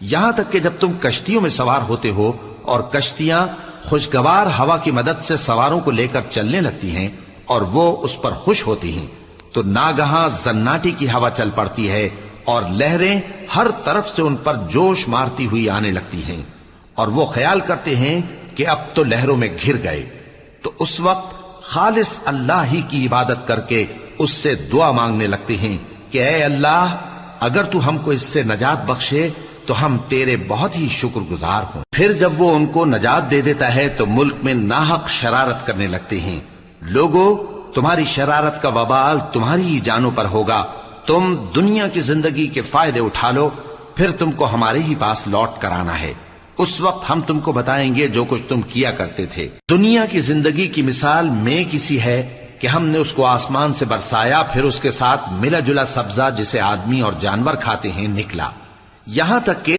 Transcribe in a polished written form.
یہاں تک کہ جب تم کشتیوں میں سوار ہوتے ہو اور کشتیاں خوشگوار ہوا کی مدد سے سواروں کو لے کر چلنے لگتی ہیں اور وہ اس پر خوش ہوتی ہیں، تو ناگہاں زناٹی کی ہوا چل پڑتی ہے اور لہریں ہر طرف سے ان پر جوش مارتی ہوئی آنے لگتی ہیں، اور وہ خیال کرتے ہیں کہ اب تو لہروں میں گھر گئے۔ تو اس وقت خالص اللہ ہی کی عبادت کر کے اس سے دعا مانگنے لگتے ہیں کہ اے اللہ، اگر تو ہم کو اس سے نجات بخشے تو ہم تیرے بہت ہی شکر گزار ہوں۔ پھر جب وہ ان کو نجات دے دیتا ہے تو ملک میں ناحق شرارت کرنے لگتے ہیں۔ لوگو، تمہاری شرارت کا وبال تمہاری ہی جانوں پر ہوگا۔ تم دنیا کی زندگی کے فائدے اٹھا لو، پھر تم کو ہمارے ہی پاس لوٹ کر آنا ہے۔ اس وقت ہم تم کو بتائیں گے جو کچھ تم کیا کرتے تھے۔ دنیا کی زندگی کی مثال میں کسی ہے کہ ہم نے اس کو آسمان سے برسایا، پھر اس کے ساتھ ملا جلا سبزہ جسے آدمی اور جانور کھاتے ہیں نکلا، یہاں تک کہ